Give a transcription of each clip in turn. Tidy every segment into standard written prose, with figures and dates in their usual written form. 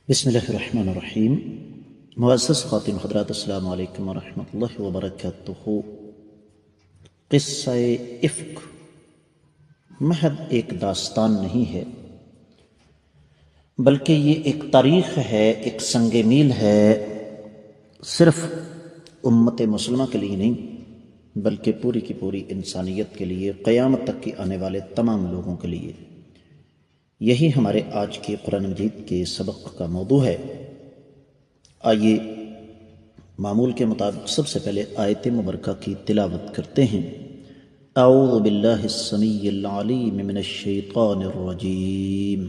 بسم اللہ الرحمن الرحیم۔ معزز خواتین حضرات، السلام علیکم ورحمۃ اللہ وبرکاتہ۔ قصہ افک محض ایک داستان نہیں ہے، بلکہ یہ ایک تاریخ ہے، ایک سنگ میل ہے، صرف امت مسلمہ کے لیے نہیں بلکہ پوری کی پوری انسانیت کے لیے، قیامت تک کے آنے والے تمام لوگوں کے لیے۔ یہی ہمارے آج کے قرآن مجید کے سبق کا موضوع ہے۔ آئیے معمول کے مطابق سب سے پہلے آیت مبارکہ کی تلاوت کرتے ہیں۔ اعوذ باللہ السمیع العلیم من الشیطان الرجیم۔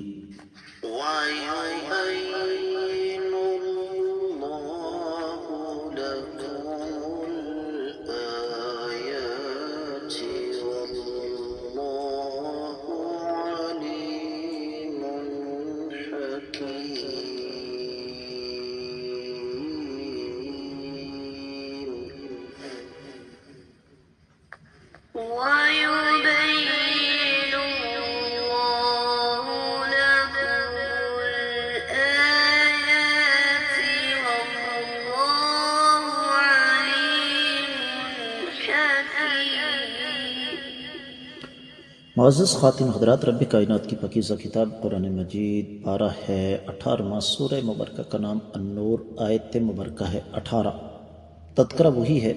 معزز خواتین حضرات، رب کائنات کی پاکیزہ کتاب قرآن مجید پارہ ہے 18واں، سورہ مبارکہ کا نام النور، آیت مبارکہ ہے 18۔ تذکرہ وہی ہے۔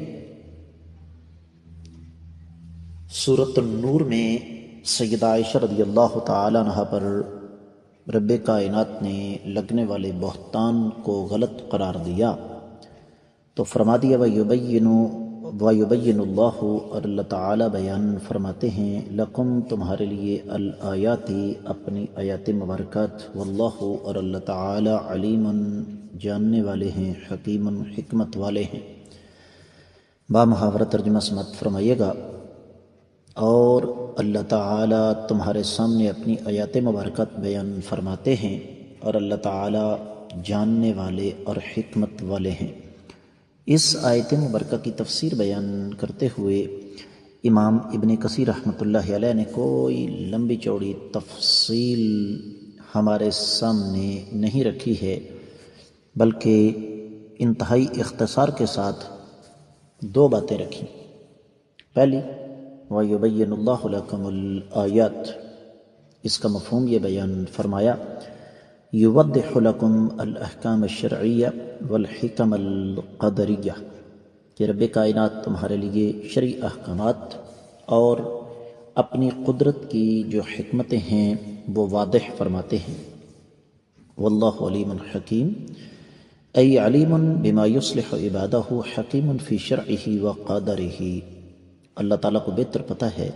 سورۃ النور میں سیدہ عائشہ رضی اللہ تعالی عنہا پر رب کائنات نے لگنے والے بہتان کو غلط قرار دیا تو فرما دیا وَيُبَيِّنُ اللَّهُ، اور اللہ تعالیٰ بیان فرماتے ہیں، لَكُمْ، تمہارے لیے، الآیات، اپنی آیات مبارکات، واللہ، اور اللہ تعالیٰ، علیم، جاننے والے ہیں، حکیم، حکمت والے ہیں۔ با محاورہ ترجمہ سماعت فرمائیے گا۔ اور اللہ تعالیٰ تمہارے سامنے اپنی آیات مبارکات بیان فرماتے ہیں، اور اللہ تعالیٰ جاننے والے اور حکمت والے ہیں۔ اس آیت مبارکہ کی تفسیر بیان کرتے ہوئے امام ابن کثیر رحمۃ اللہ علیہ نے کوئی لمبی چوڑی تفصیل ہمارے سامنے نہیں رکھی ہے، بلکہ انتہائی اختصار کے ساتھ دو باتیں رکھی۔ پہلی، وَيُبَيِّنُ اللَّهُ لَكُمُ الْآيَاتِ، اس کا مفہوم یہ بیان فرمایا، یوضح لکم الاحکام الشرعیہ والحکم القدریہ، کہ رب کائنات تمہارے لیے شرعی احکامات اور اپنی قدرت کی جو حکمتیں ہیں وہ واضح فرماتے ہیں۔ واللہ علیم حکیم، ای علیم بما یصلح عبادہ، حکیم فی شرعہ وقدرہ، اللہ تعالیٰ کو بہتر پتہ ہے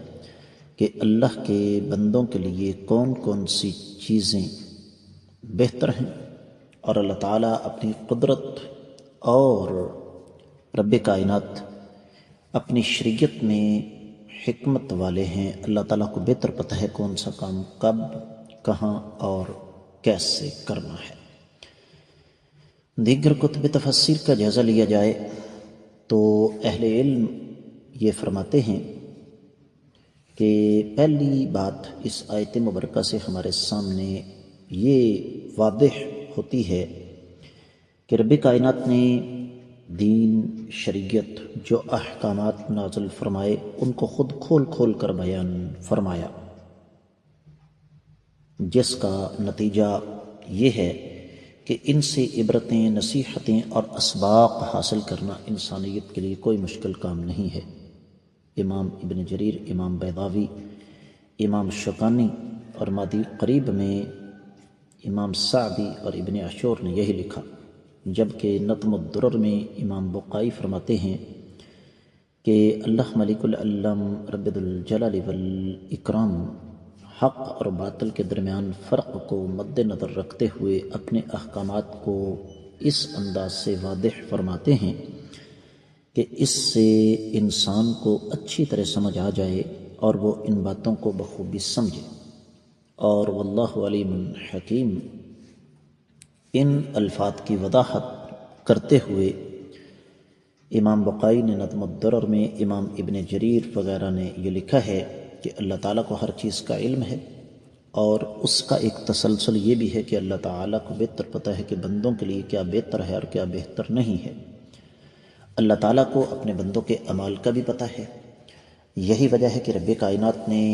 کہ اللہ کے بندوں کے لیے کون کون سی چیزیں بہتر ہیں، اور اللہ تعالیٰ اپنی قدرت اور رب کائنات اپنی شریعت میں حکمت والے ہیں۔ اللہ تعالیٰ کو بہتر پتہ ہے کون سا کام کب، کہاں اور کیسے کرنا ہے۔ دیگر کتب تفسیر کا جائزہ لیا جائے تو اہل علم یہ فرماتے ہیں کہ پہلی بات اس آیت مبارکہ سے ہمارے سامنے یہ واضح ہوتی ہے کہ رب کائنات نے دین، شریعت، جو احکامات نازل فرمائے ان کو خود کھول کھول کر بیان فرمایا، جس کا نتیجہ یہ ہے کہ ان سے عبرتیں، نصیحتیں اور اسباق حاصل کرنا انسانیت کے لیے کوئی مشکل کام نہیں ہے۔ امام ابن جریر، امام بیضاوی، امام شوکانی اور مادی قریب میں امام سعدی اور ابن عاشور نے یہی لکھا، جبکہ نظم الدرر میں امام بقائی فرماتے ہیں کہ اللہ ملک العلم رب الجلال والاکرام حق اور باطل کے درمیان فرق کو مد نظر رکھتے ہوئے اپنے احکامات کو اس انداز سے واضح فرماتے ہیں کہ اس سے انسان کو اچھی طرح سمجھ آ جائے اور وہ ان باتوں کو بخوبی سمجھے۔ اور واللہ علیم حکیم، ان الفاظ کی وضاحت کرتے ہوئے امام بقائی نے نظم الدرر میں، امام ابن جریر وغیرہ نے یہ لکھا ہے کہ اللہ تعالیٰ کو ہر چیز کا علم ہے، اور اس کا ایک تسلسل یہ بھی ہے کہ اللہ تعالیٰ کو بہتر پتہ ہے کہ بندوں کے لیے کیا بہتر ہے اور کیا بہتر نہیں ہے۔ اللہ تعالیٰ کو اپنے بندوں کے اعمال کا بھی پتہ ہے۔ یہی وجہ ہے کہ رب کائنات نے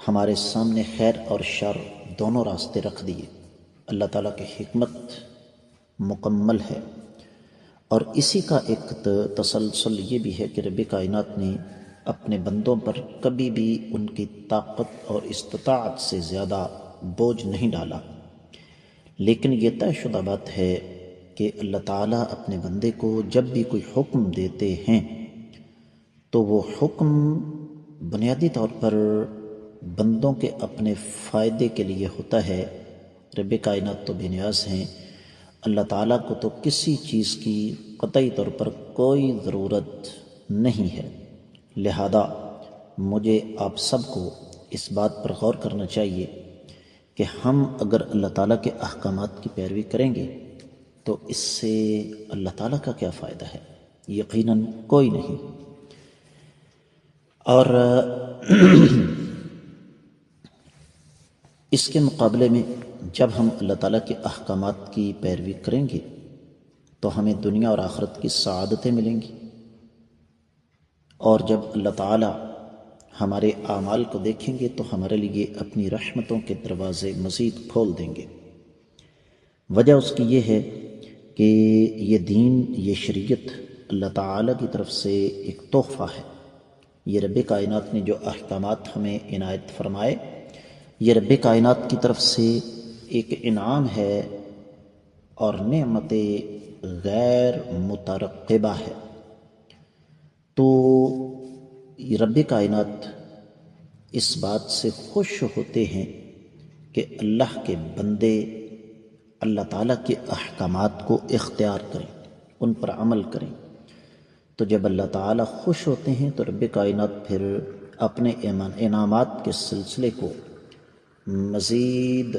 ہمارے سامنے خیر اور شر دونوں راستے رکھ دیے۔ اللہ تعالیٰ کی حکمت مکمل ہے، اور اسی کا ایک تسلسل یہ بھی ہے کہ رب کائنات نے اپنے بندوں پر کبھی بھی ان کی طاقت اور استطاعت سے زیادہ بوجھ نہیں ڈالا، لیکن یہ طے شدہ بات ہے کہ اللہ تعالیٰ اپنے بندے کو جب بھی کوئی حکم دیتے ہیں تو وہ حکم بنیادی طور پر بندوں کے اپنے فائدے کے لیے ہوتا ہے۔ رب کائنات تو بے نیاز ہیں، اللہ تعالیٰ کو تو کسی چیز کی قطعی طور پر کوئی ضرورت نہیں ہے۔ لہذا مجھے آپ سب کو اس بات پر غور کرنا چاہیے کہ ہم اگر اللہ تعالیٰ کے احکامات کی پیروی کریں گے تو اس سے اللہ تعالیٰ کا کیا فائدہ ہے؟ یقیناً کوئی نہیں۔ اور اس کے مقابلے میں جب ہم اللہ تعالیٰ کے احکامات کی پیروی کریں گے تو ہمیں دنیا اور آخرت کی سعادتیں ملیں گی، اور جب اللہ تعالیٰ ہمارے اعمال کو دیکھیں گے تو ہمارے لیے اپنی رحمتوں کے دروازے مزید کھول دیں گے۔ وجہ اس کی یہ ہے کہ یہ دین، یہ شریعت اللہ تعالیٰ کی طرف سے ایک تحفہ ہے۔ یہ رب کائنات نے جو احکامات ہمیں عنایت فرمائے، یہ رب کائنات کی طرف سے ایک انعام ہے اور نعمت غیر مترقبہ ہے۔ تو رب کائنات اس بات سے خوش ہوتے ہیں کہ اللہ کے بندے اللہ تعالیٰ کے احکامات کو اختیار کریں، ان پر عمل کریں۔ تو جب اللہ تعالیٰ خوش ہوتے ہیں تو رب کائنات پھر اپنے انعامات کے سلسلے کو مزید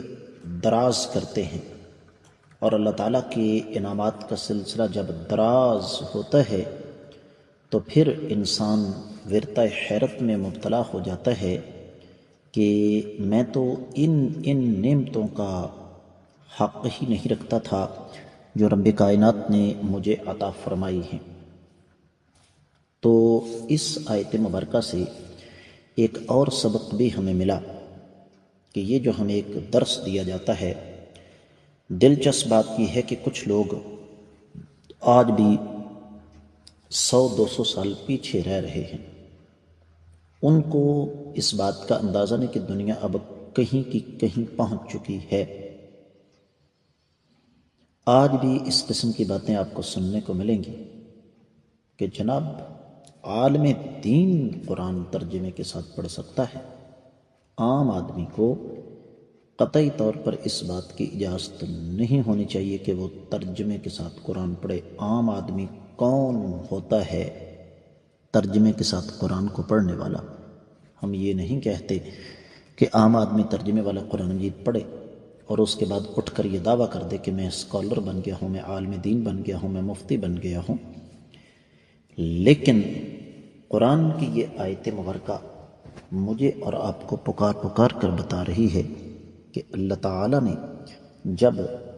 دراز کرتے ہیں، اور اللہ تعالیٰ کے انعامات کا سلسلہ جب دراز ہوتا ہے تو پھر انسان ورطہ حیرت میں مبتلا ہو جاتا ہے کہ میں تو ان نعمتوں کا حق ہی نہیں رکھتا تھا جو رب کائنات نے مجھے عطا فرمائی ہیں۔ تو اس آیت مبارکہ سے ایک اور سبق بھی ہمیں ملا کہ یہ جو ہمیں ایک درس دیا جاتا ہے، دلچسپ بات یہ ہے کہ کچھ لوگ آج بھی 100-200 سال پیچھے رہ رہے ہیں۔ ان کو اس بات کا اندازہ نہیں کہ دنیا اب کہیں کی کہیں پہنچ چکی ہے۔ آج بھی اس قسم کی باتیں آپ کو سننے کو ملیں گی کہ جناب عالم دین قرآن ترجمے کے ساتھ پڑھ سکتا ہے، عام آدمی کو قطعی طور پر اس بات کی اجازت نہیں ہونی چاہیے کہ وہ ترجمے کے ساتھ قرآن پڑھے۔ عام آدمی کون ہوتا ہے ترجمے کے ساتھ قرآن کو پڑھنے والا؟ ہم یہ نہیں کہتے کہ عام آدمی ترجمے والا قرآن مجید پڑھے اور اس کے بعد اٹھ کر یہ دعویٰ کر دے کہ میں اسکالر بن گیا ہوں، میں عالم دین بن گیا ہوں، میں مفتی بن گیا ہوں۔ لیکن قرآن کی یہ آیت مبارکہ مجھے اور آپ کو پکار کر بتا رہی ہے کہ اللہ تعالیٰ نے جب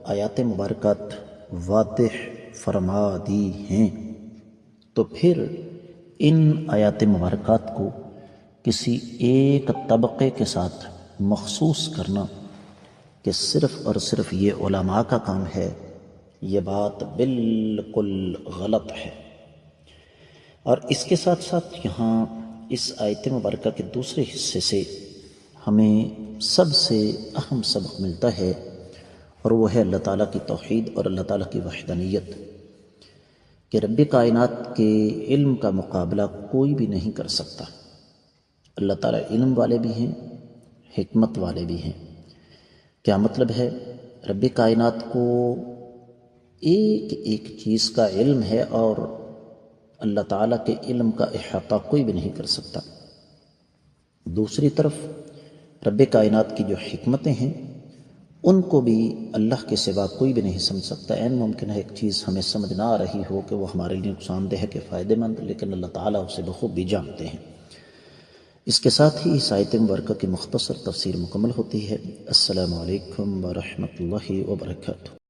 آیات مبارکات واضح فرما دی ہیں تو پھر ان آیات مبارکات کو کسی ایک طبقے کے ساتھ مخصوص کرنا کہ صرف اور صرف یہ علماء کا کام ہے، یہ بات بالکل غلط ہے۔ اور اس کے ساتھ ساتھ یہاں اس آیت مبارکہ کے دوسرے حصے سے ہمیں سب سے اہم سبق ملتا ہے، اور وہ ہے اللہ تعالیٰ کی توحید اور اللہ تعالیٰ کی وحدانیت، کہ رب کائنات کے علم کا مقابلہ کوئی بھی نہیں کر سکتا۔ اللہ تعالیٰ علم والے بھی ہیں، حکمت والے بھی ہیں۔ کیا مطلب ہے؟ رب کائنات کو ایک ایک چیز کا علم ہے اور اللہ تعالیٰ کے علم کا احاطہ کوئی بھی نہیں کر سکتا۔ دوسری طرف رب کائنات کی جو حکمتیں ہیں ان کو بھی اللہ کے سوا کوئی بھی نہیں سمجھ سکتا۔ عین ممکن ہے ایک چیز ہمیں سمجھ نہ آ رہی ہو کہ وہ ہمارے لیے نقصان دہ ہے کہ فائدہ مند، لیکن اللہ تعالیٰ اسے بخوبی جانتے ہیں۔ اس کے ساتھ ہی اس آیت مبارکہ کی مختصر تفسیر مکمل ہوتی ہے۔ السلام علیکم ورحمۃ اللہ وبرکاتہ۔